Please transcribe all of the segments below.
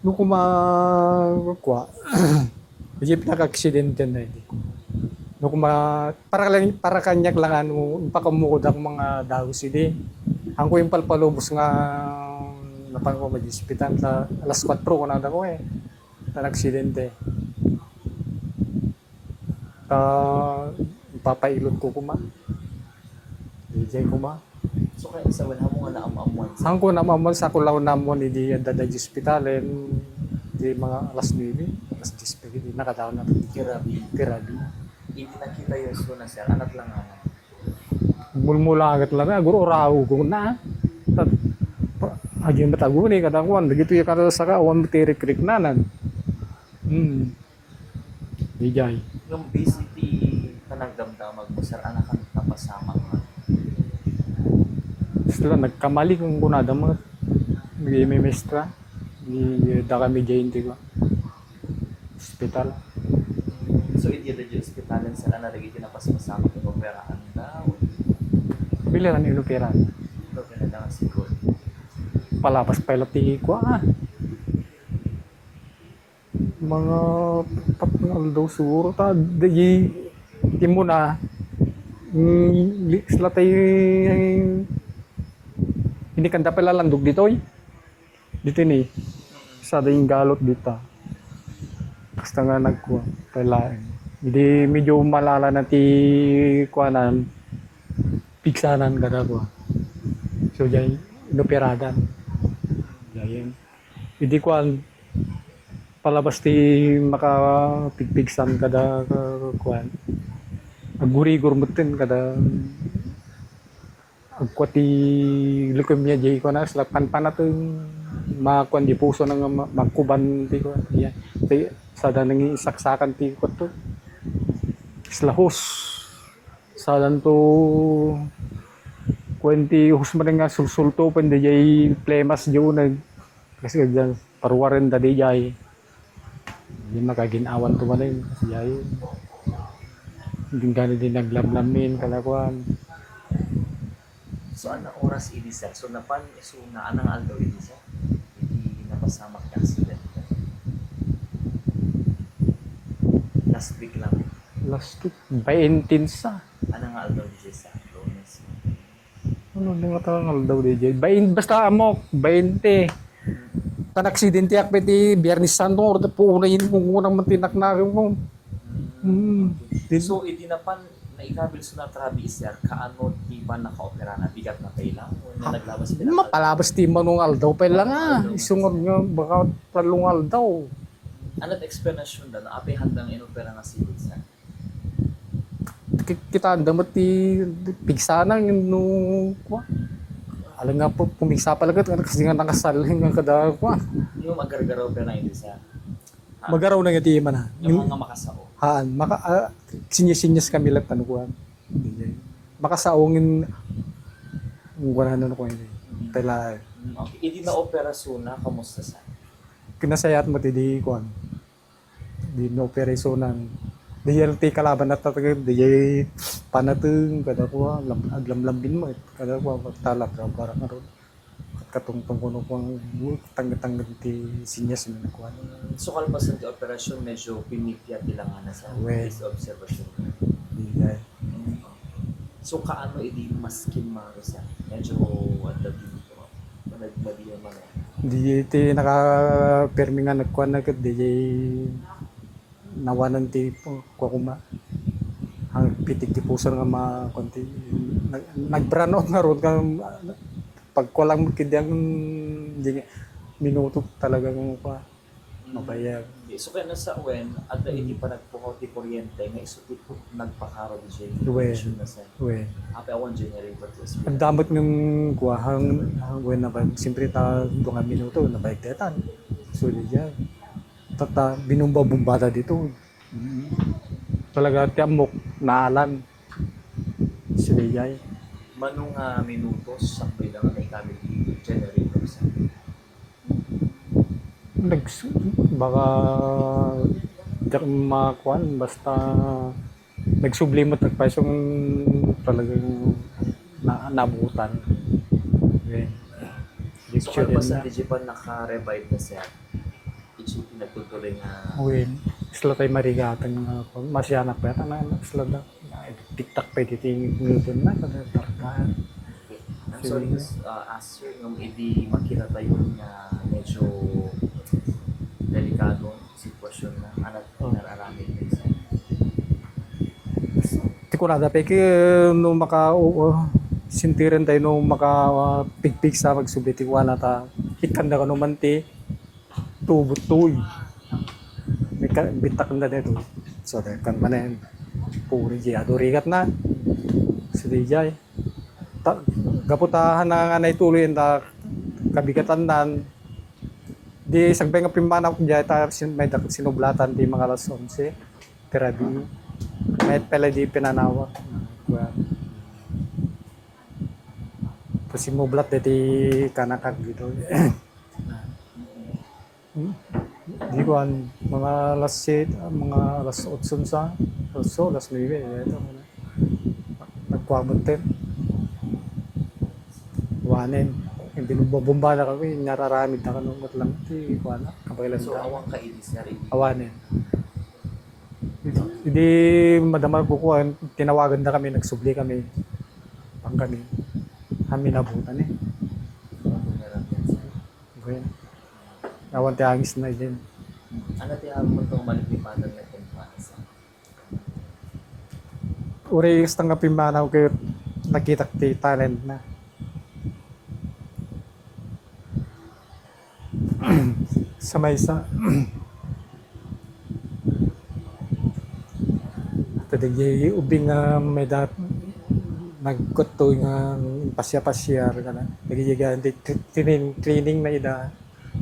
Nung kumakwa, hindi pinaka-aksidente na hindi. Nung para kanyak lang ano, pakamukod ang mga daw sili. Ang ko yung palpalubos nga napang ko mag-hospital sa alas 4 ko na ako eh. Na aksidente. Ta papailot ko kuma. DJ kuma. So kaya sa wala mo nga naamamuan sa Ang ko naman sa kulaw namon hindi daday hospital di mga alas 9, alas 10 pa hindi nakataon na Kirabi. kirabi. Hindi nakita yung suna sir. Anak lang nga. Mulmula agad lang guro raw ko na. Agi matago ni kadang wan begitu ya kada saka wan tirik-rik nanan. Dijay. Yung BCT kanang damdamag mo sir, anak ka napasama ka. Sila nagkamali kung kunada mga may mestra. Di da kami jainti ko. Hospital. So hindi na yung hospitalan sir, anak lagi napasama kung operahan daw. Bilang inuperan. Ito pinadang siguro. Palapas pelati ko mga patngal daw siguro ta di timo na sila tayo hindi kanda pala landog dito dito ni sa ding galot dito basta nga nagkuha pala hindi medyo malala na ti kuanan piksanan kada ko so jay inoperadan jayen hindi kuan palabas ti makapigpigsan kada kuan agurigor mutin kada agkwati leukemia jay ko na slapan panatong makuan di puso nang magkuban ti ko yeah. Sada nang isaksakan ti ko to slahos sadan to kwenti husman nga sulsulto pende jay plemas jo nag kasi diyan paruwaran da di jay hindi makaginawan to man kasi jay hindi gani din naglablamin kalakuan. So anong oras ini sir? So napan so na anang aldaw ini sir? Hindi napasama ka accident. Last week lang. Last week, 20 sa. Anang aldaw ini sir? Lunes. Ano nga tangal daw di jay? Basta amok, 20. Tan aksidente akpeti Biyernes Santo or po una yun kung unang mantinak na ko. So hindi napan na ikabil so na trabi sir, kaano di ba naka-opera na bigat na kailang o na naglabas pinaka? Mapalabas ti manungal daw pa lang isungod nga baka talungal daw. Ano't explanation daw na api handang inopera na sigod sir? Kita damat ti pigsanang no kwa. Alam nga po pumigsa pala kasi nga nakasal nga kada kwa. Yung magargaraw pa na hindi sir? Magaraw na nga ti man Yung mga makasao. Haan, sinyas kami lang tanukuan. Makasaungin wala na ko ini. Tela Okay. Hindi na opera suna, kamusta sir? kinasayat mo ti di kuan. Di no operasonan. Di ti kalaban na tatag di panateng kada ko aglamlambin mo kada ko talak para karon. Katungtong kuno ko tang ti sinyas na kuan. So kalpasan ti operasyon, medyo pinipya tilangan na sa We. observation. Di So kaano hindi maskin mga sir? Medyo at the dito. Nagmali naman eh. Di ti naka-permi nga nagkuhan na di nawanan ti ko kuma. Ang pitik ti puso nga konti nagbrano nga ron ka pagkulang kidyang di minuto talagang pa mabayag. So kaya nasa uwen, at hindi pa nagpukaw ti kuryente, nga isuti po nagpakaro di siya. We. Na sir. We. Ape awan generator to speed. Ang damot ng kuwahang when na ba siyempre ta 2 minuto na bayag tetan. So di diyan. Tata binumba-bumbada dito. Talaga ti amok naalan. Sila jay. Manong minutos sa bilang na ikabil generator sir. Baka diyak makuan basta nagsublimot nagpaisong talagang nabutan. Okay. So kalpasan di Japan naka-revive na sir. Itsuti nagtutuloy nga. Uwin. Isla tayo marigatan nga ako. Masyanak pa yata na isla na. Tiktak pa ititingin doon na. Tarkahan. I'm sorry, sir, nung hindi makita tayo nga medyo delikado sitwasyon na anak nararami tayo sa Di ko nada pa nung sintirin tayo nung pigpig sa magsubiti ko na ta. Ikanda ka naman ti. Tubot-tuy. May bitak na dito. So, kan manen. Puri jay. Adurigat na. Si Dijay. Gaputahan na nga na ituloy na kabigatan nan. Di sagbay nga pimana ko dyan. May sinublatan di mga alas 11. Tirabi. May pala di pinanawa. Kasi mublat di kanakag dito. Di ko mga alas 7, mga alas 8 sa alas 9. Ito, nagkwamot din. Wanin. Hindi nababomba na kami. Nararamid na kanungot lang. Hindi ko alam. Kapagilan so ka. awang kainis na rin. Awanin. Hindi madama kukuha. Tinawagan na kami. Nagsubli kami. Pang kami. Kami nabutan eh. Okay. Awan ti angis na din. Ano tiyaw mo itong malipipanan na kumpansa? Uri yung tanggapin manaw kayo nakita ti talent na. Sa may isa. Tadig ubing nga may nagkuto nga pasya-pasyar ka na. Nagigigan training na ida.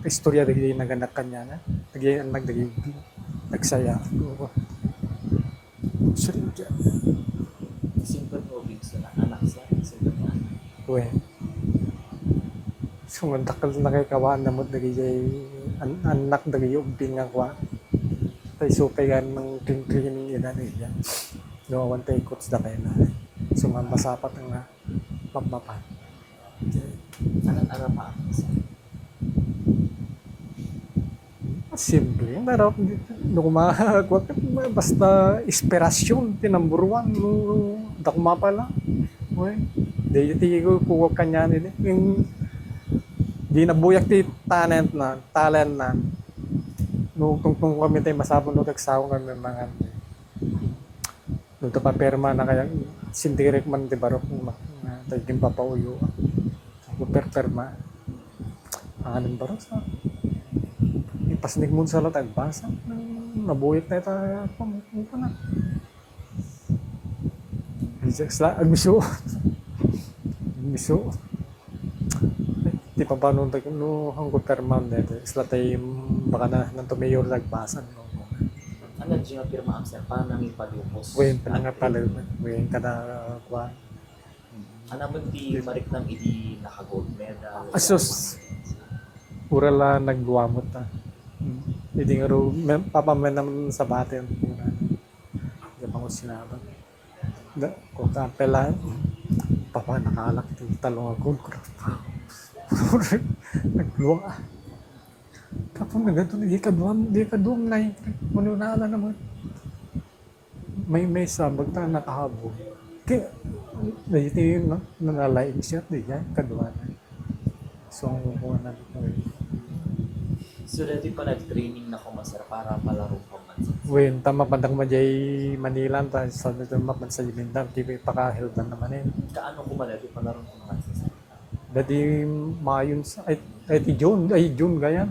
Istorya dagiti naganak kanya na. Nagsaya. Simple mo big sa anak sa simple na. Uwe. Sumandakal na kay kawan na mo dagiti anak dagiti ubing nga kwa. Tay supay gan ng training ida na iya. Gawan tay coach da kay na. Sumamasapat nga papapan. Ano pa ang sa? Simple. Pero basta inspirasyon, number one. Dakuma pala. Di ko kuha kanya nila. Di nabuyak ti talent na. Nung kami tayo masabon nung tagsawang kami mga nung tapaperma na kaya sindirek man di barok tayo din papauyo. Perperma. Anong barok sa pasnig mo sa lahat, basa. Nabuyot na ito. Pamuto na. Agmiso. Di pa ba nung hanggang perman na ito. Isla tayo baka na nang tumayor nagbasan. Ano dyan nga pirma ang sir? Paano namin palupos? Uwin, panangapalupos. Uwin, kada kuwan. Ano mo di marik ng hindi naka-gold medal? Asus. Pura lang nagluwamot na. Hindi nga ro, papaman naman sa batin. Hindi pa ko sinaban. Kung kapelan, papa nakalak yung talong ako. Nagluwa. Kapag nagato, di ka duwang na yun. Manunala naman. May sabag na nakahabog. Kaya, dito yung nanalaing siya, di yan, kaduwa na. So, ang kukuha na dito. So, dati pa nag-training na ko masar para palaro pa man. Wen, tama pandang majay Manila, sa dito mapan sa Jimindam, di pa pakahildan naman eh. Kaano ko man dati palaro pa man sa Dati mayon sa, ay June, ganyan.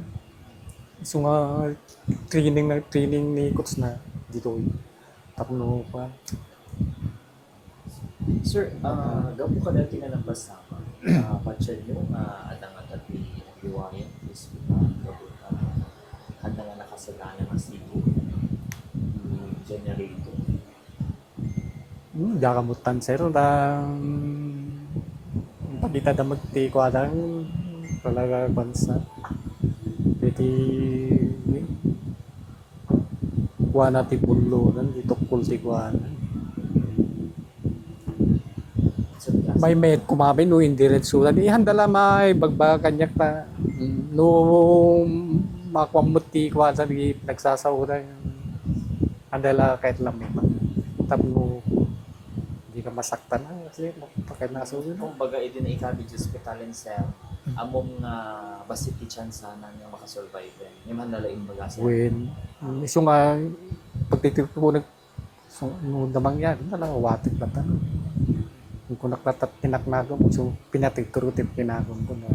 So nga, training ni coach na dito. Tapno pa. Sir, gapo ka dati na nabasama. Patsyan nyo, adang at ni Liwayan, is handa nga nakasagana ng sigo generator. Jakamutan sir, pagkita da magti ko adang talaga bansa. Jadi kuha natin bulunan, dito kulti kuha na. May met kumabay no indiretso. Handala may bagbaga kanyak ta. No makwambuti ko sa nagsasaura yung andala kahit lamig. Tapos hindi ka masaktan na kasi pakit na suwi mo. Kung baga iti na ikabi di hospitalin sir, among basit ti chance na nga makasurvive din. Yung man nalaing baga sir. When iso nga pagtitip ko so no damang yan talaga watik na tanong. Kung naklatat tinaknagom so pinatigturutip kinagom ko na